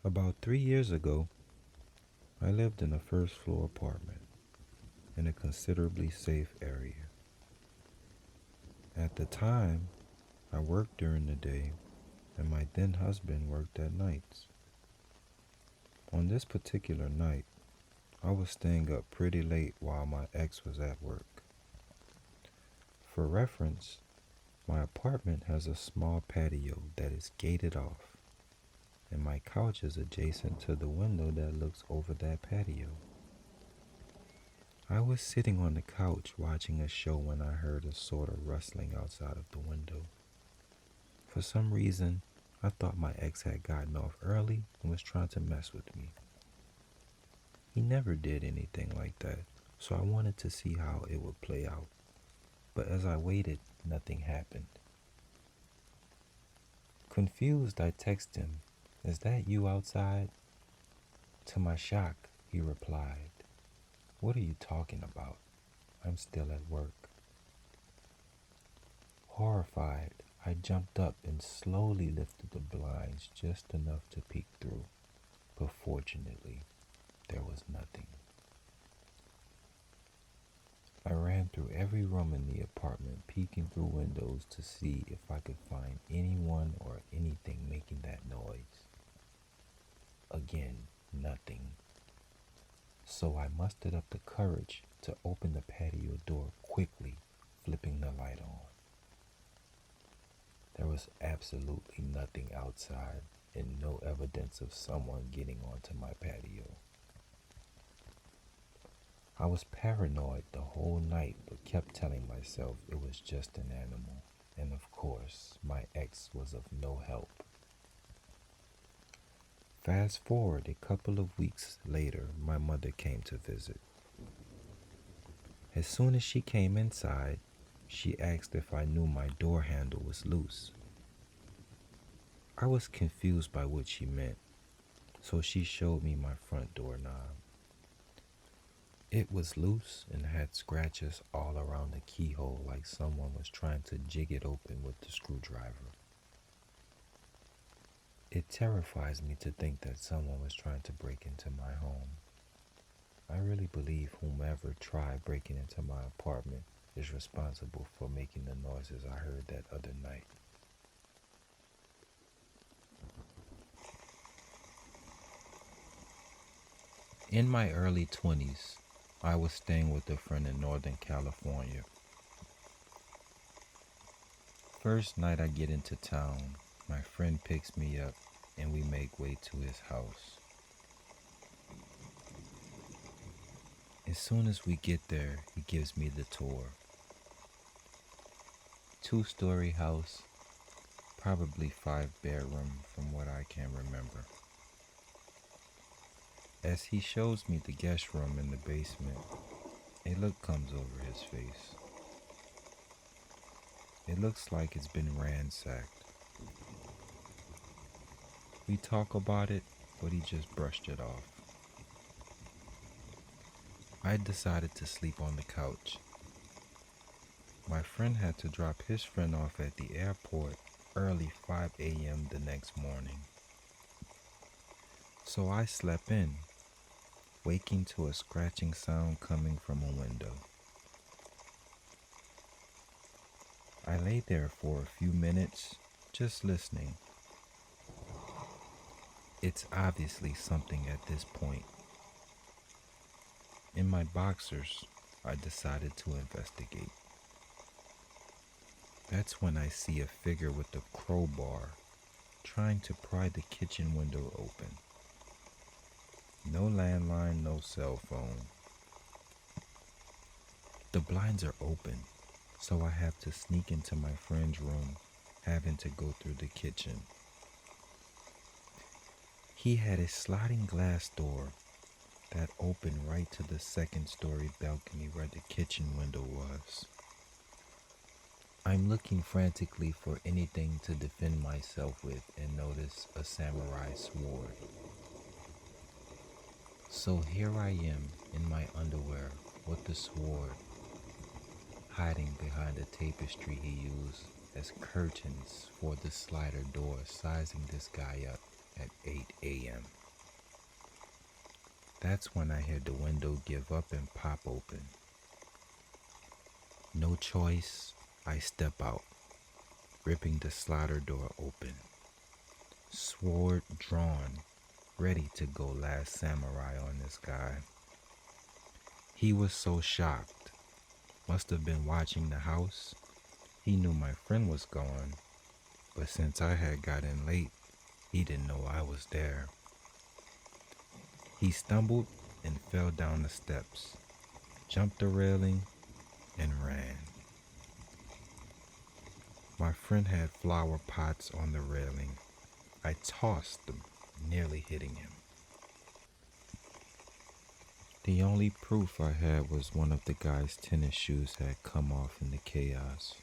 About 3 years ago, I lived in a first floor apartment in a considerably safe area. At the time, I worked during the day and my then husband worked at nights. On this particular night, I was staying up pretty late while my ex was at work. For reference, my apartment has a small patio that is gated off, and my couch is adjacent to the window that looks over that patio. I was sitting on the couch watching a show when I heard a sort of rustling outside of the window. For some reason, I thought my ex had gotten off early and was trying to mess with me. He never did anything like that, so I wanted to see how it would play out. But as I waited, nothing happened. Confused, I texted him, "Is that you outside?" To my shock, he replied, "What are you talking about? I'm still at work." Horrified, I jumped up and slowly lifted the blinds just enough to peek through, but fortunately, there was nothing. I ran through every room in the apartment, peeking through windows to see if I could find anyone or anything making that noise. Again, nothing. So I mustered up the courage to open the patio door quickly, flipping the light on. There was absolutely nothing outside and no evidence of someone getting onto my patio. I was paranoid the whole night but kept telling myself it was just an animal. And of course, my ex was of no help. Fast forward a couple of weeks later, my mother came to visit. As soon as she came inside, she asked if I knew my door handle was loose. I was confused by what she meant, so she showed me my front door knob. It was loose and had scratches all around the keyhole like someone was trying to jig it open with the screwdriver. It terrifies me to think that someone was trying to break into my home. I really believe whomever tried breaking into my apartment is responsible for making the noises I heard that other night. In my early 20s, I was staying with a friend in Northern California. First night I get into town, my friend picks me up and we make way to his house. As soon as we get there, he gives me the tour. Two-story house, probably 5 bedroom from what I can remember. As he shows me the guest room in the basement, a look comes over his face. It looks like it's been ransacked. We talk about it, but he just brushed it off. I decided to sleep on the couch. My friend had to drop his friend off at the airport early 5 a.m. the next morning. So I slept in, waking to a scratching sound coming from a window. I lay there for a few minutes, just listening. It's obviously something at this point. In my boxers, I decided to investigate. That's when I see a figure with a crowbar trying to pry the kitchen window open. No landline, no cell phone. The blinds are open, so I have to sneak into my friend's room, having to go through the kitchen. He had a sliding glass door that opened right to the second-story balcony where the kitchen window was. I'm looking frantically for anything to defend myself with and notice a samurai sword. So here I am in my underwear with the sword, hiding behind a tapestry he used as curtains for the slider door, sizing this guy up at 8 a.m. That's when I hear the window give up and pop open. No choice, I step out, ripping the slider door open. Sword drawn, ready to go last samurai on this guy. He was so shocked. Must have been watching the house. He knew my friend was gone, but since I had gotten late, he didn't know I was there. He stumbled and fell down the steps, jumped the railing, and ran. My friend had flower pots on the railing. I tossed them, nearly hitting him. The only proof I had was one of the guy's tennis shoes had come off in the chaos.